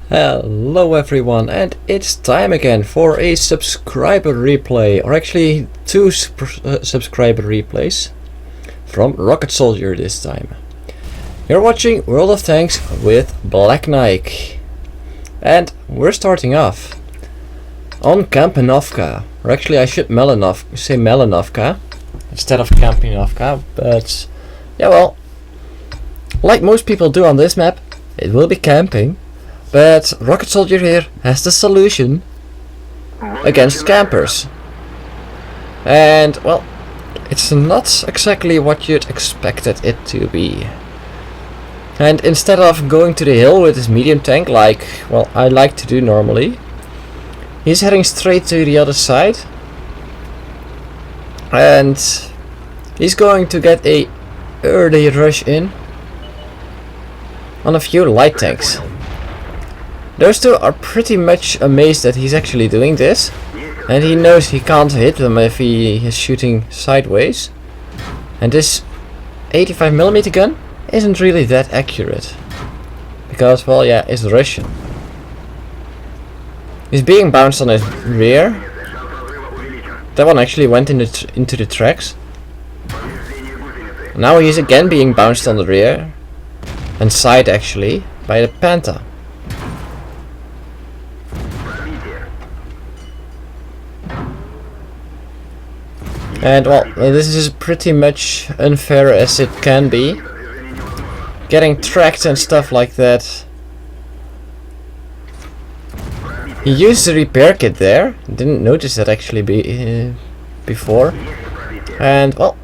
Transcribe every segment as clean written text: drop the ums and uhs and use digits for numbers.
Hello everyone, and it's time again for a subscriber replay, or actually two subscriber replays from Rocket Soldier this time. You're watching World of Tanks with Black Nike, and we're starting off on Kampenovka, or actually I should say Melanovka instead of Kampenovka, but yeah, well, like most people do on this map, it will be camping. But Rocket Soldier here has the solution against campers. And, well, it's not exactly what you'd expected it to be. And instead of going to the hill with his medium tank like, well, I like to do normally, he's heading straight to the other side. And he's going to get a early rush in on a few light tanks. Those two are pretty much amazed that he's actually doing this, and he knows he can't hit them if he is shooting sideways. And this 85mm gun isn't really that accurate, because, well, yeah, it's Russian. He's being bounced on his rear. That one actually went into the tracks. Now he's again being bounced on the rear and side actually by the Panther. And, well, this is pretty much unfair as it can be. Getting tracked and stuff like that. He used the repair kit there. Didn't notice that actually before. And, well,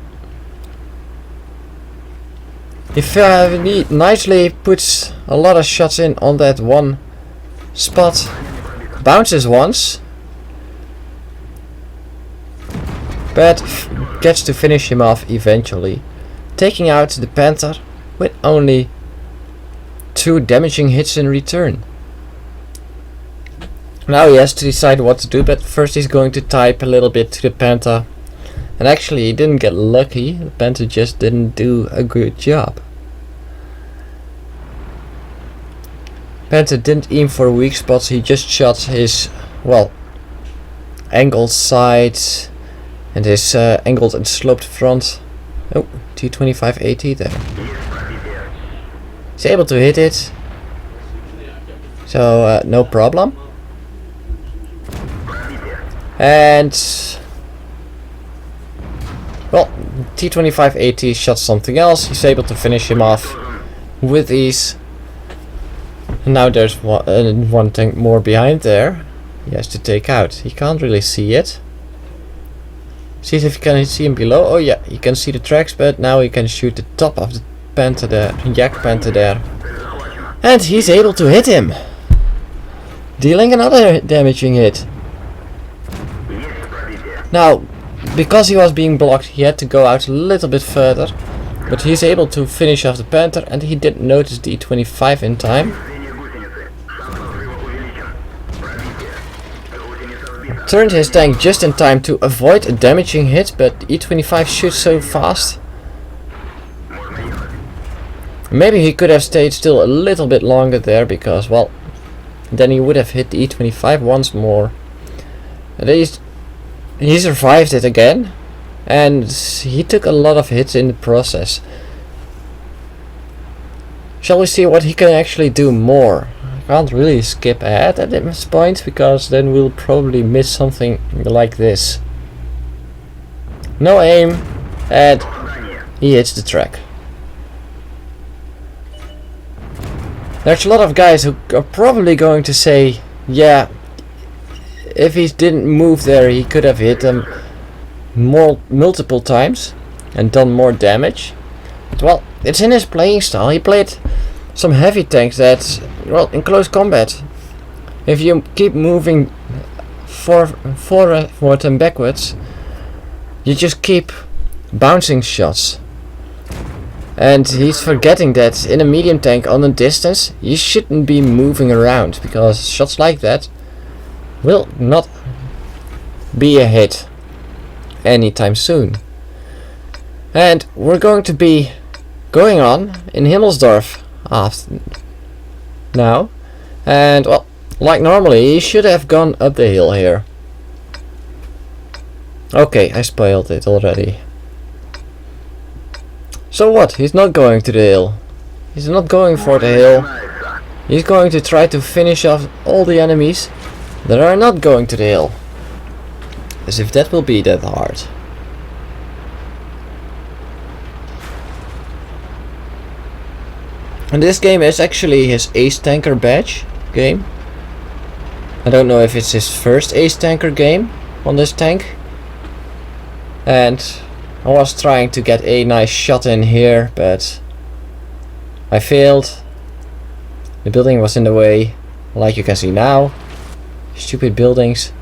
he nicely puts a lot of shots in on that one spot. Bounces once, but gets to finish him off eventually, taking out the Panther with only 2 damaging hits in return. Now he has to decide what to do, but first he's going to type a little bit to the Panther. And actually he didn't get lucky, the Panther just didn't do a good job. Panther didn't aim for weak spots, he just shot his, well, angled sides and his angled and sloped front. Oh, T43 AT there. He's able to hit it, so no problem. And, well, T43 AT shot something else. He's able to finish him off with ease. And now there's one tank more behind there. He has to take out. He can't really see it. See if you can see him below. Oh yeah, you can see the tracks, but now he can shoot the top of the Panther there, Yak Panther there. And he's able to hit him, dealing another damaging hit. Now, because he was being blocked, he had to go out a little bit further, but he's able to finish off the Panther, and he didn't notice the E25 in time. Turned his tank just in time to avoid a damaging hit, but E25 shoots so fast. Maybe he could have stayed still a little bit longer there, because, well, then he would have hit the E25 once more. At least he survived it again, and he took a lot of hits in the process. Shall we see what he can actually do more? Can't really skip ahead at this point, because then we'll probably miss something like this. No aim, and he hits the track. There's a lot of guys who are probably going to say, yeah, if he didn't move there he could have hit them multiple times and done more damage. But, well, it's in his playing style. He played some heavy tanks that, well, in close combat, if you keep moving forward and backwards, you just keep bouncing shots. And he's forgetting that in a medium tank on a distance, you shouldn't be moving around, because shots like that will not be a hit anytime soon. And we're going to be going on in Himmelsdorf after now, And well, like normally, he should have gone up the hill here. Okay, I spoiled it already. So what? He's not going to the hill. He's not going for the hill. He's going to try to finish off all the enemies that are not going to the hill. As if that will be that hard. And this game is actually his Ace Tanker badge game. I don't know if it's his first Ace Tanker game on this tank. And I was trying to get a nice shot in here, but I failed. The building was in the way, like you can see now. Stupid buildings.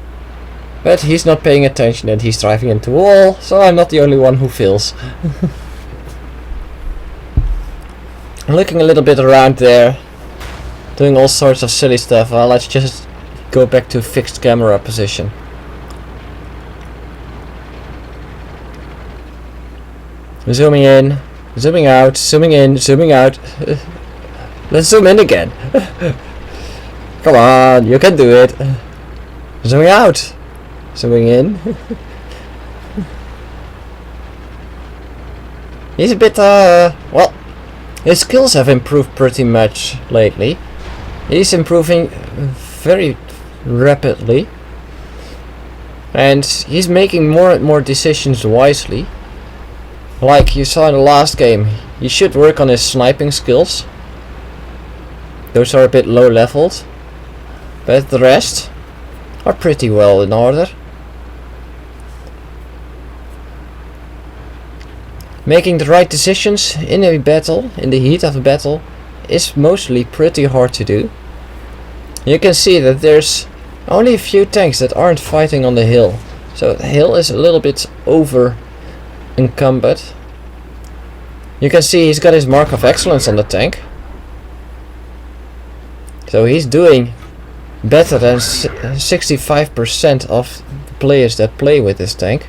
But he's not paying attention and he's driving into a wall, so I'm not the only one who fails. I'm looking a little bit around there, doing all sorts of silly stuff. Well, let's just go back to fixed camera position. Zooming in, zooming out, zooming in, zooming out. Let's zoom in again. Come on, you can do it. Zooming out, zooming in. He's a bit, well, his skills have improved pretty much lately. He's improving very rapidly. And he's making more and more decisions wisely. Like you saw in the last game, he should work on his sniping skills. Those are a bit low leveled. But the rest are pretty well in order. Making the right decisions in a battle, in the heat of a battle, is mostly pretty hard to do. You can see that there's only a few tanks that aren't fighting on the hill. So the hill is a little bit over encumbered. You can see he's got his mark of excellence on the tank. So he's doing better than 65% of the players that play with this tank.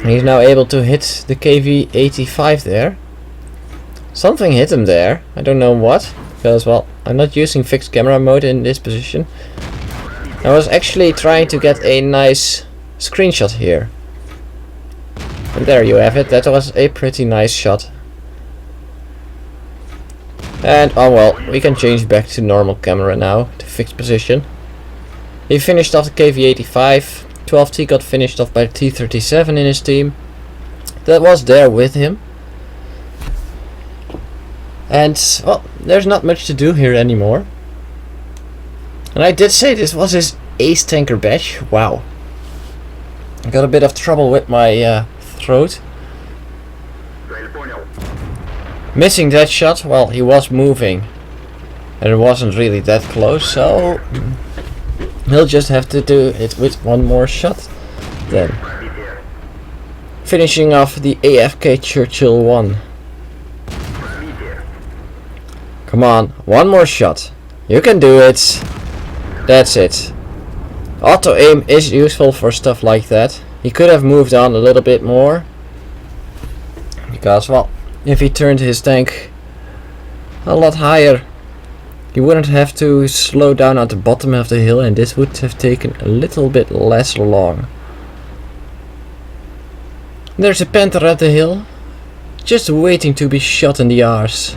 He's now able to hit the KV-85 there. Something hit him there. I don't know what. Because, well, I'm not using fixed camera mode in this position. I was actually trying to get a nice screenshot here. And there you have it. That was a pretty nice shot. And, oh well, we can change back to normal camera now. To fixed position. He finished off the KV-85. 12T got finished off by T43 in his team. That was there with him. And, well, there's not much to do here anymore. And I did say this was his Ace Tanker badge. Wow. I got a bit of trouble with my throat. Missing that shot, well, he was moving. And it wasn't really that close, so he'll just have to do it with one more shot then. Finishing off the AFK Churchill 1. Come on, one more shot. You can do it. That's it. Auto aim is useful for stuff like that. He could have moved on a little bit more. Because, well, if he turned his tank a lot higher, he wouldn't have to slow down at the bottom of the hill, and this would have taken a little bit less long. There's a Panther at the hill, just waiting to be shot in the arse.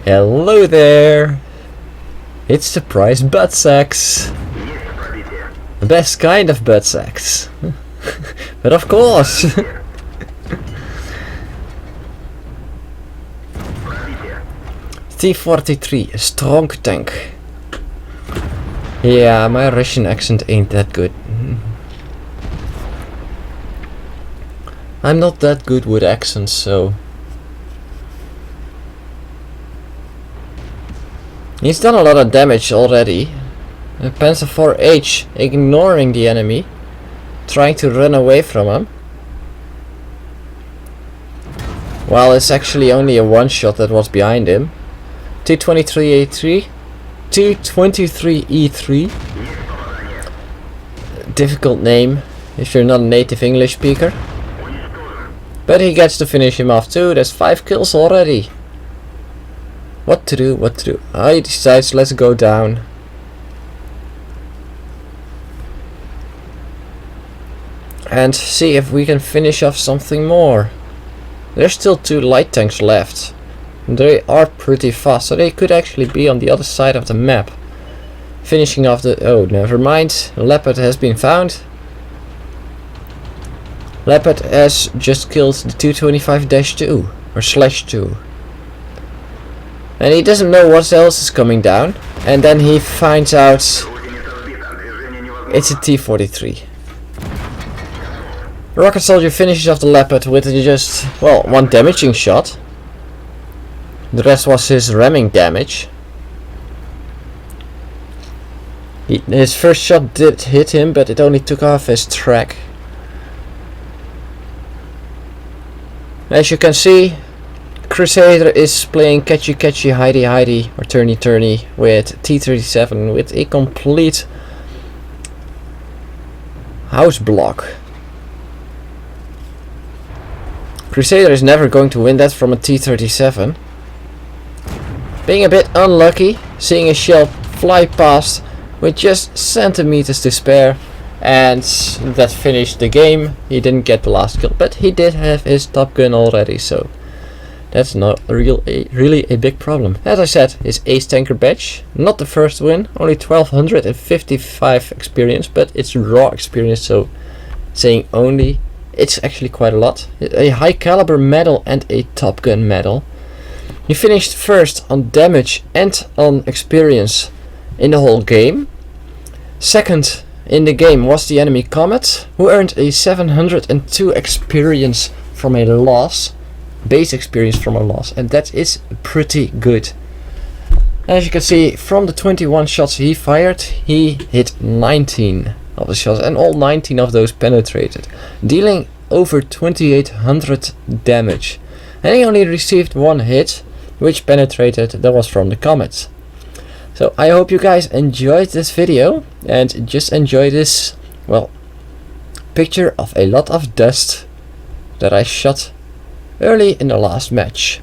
Hello there! It's surprise butt sacks! The best kind of butt sacks. But of course! T43, a strong tank. Yeah, my Russian accent ain't that good. I'm not that good with accents, so... He's done a lot of damage already. The Panzer IV-H ignoring the enemy, trying to run away from him. Well, it's actually only a one shot that was behind him. T43A3, T43E3. Difficult name if you're not a native English speaker. But he gets to finish him off too. That's 5 kills already. What to do, what to do? He decides, let's go down. And see if we can finish off something more. There's still 2 light tanks left. They are pretty fast, so they could actually be on the other side of the map. Finishing off the... oh, never mind. Leopard has been found. Leopard has just killed the 225-2 or /2. And he doesn't know what else is coming down. And then he finds out it's a T43. The rocket soldier finishes off the Leopard with just, well, 1 damaging shot. The rest was his ramming damage. His first shot did hit him, but it only took off his track. As you can see, Crusader is playing catchy catchy hidey hidey or turny turny with T37 with a complete house block. Crusader is never going to win that from a T37. Being a bit unlucky, seeing a shell fly past with just centimeters to spare, and that finished the game. He didn't get the last kill, but he did have his top gun already, so that's not really a big problem. As I said, his ace tanker badge, not the first win, only 1255 experience, but it's raw experience, so saying only, it's actually quite a lot. A high caliber medal and a top gun medal. He finished first on damage and on experience in the whole game. Second in the game was the enemy Comet, who earned a 702 experience from a loss. Base experience from a loss, and that is pretty good. As you can see, from the 21 shots he fired, he hit 19 of the shots, and all 19 of those penetrated, dealing over 2800 damage. And he only received 1 hit, which penetrated, that was from the Comet. So I hope you guys enjoyed this video, and just enjoy this, well, picture of a lot of dust that I shot early in the last match.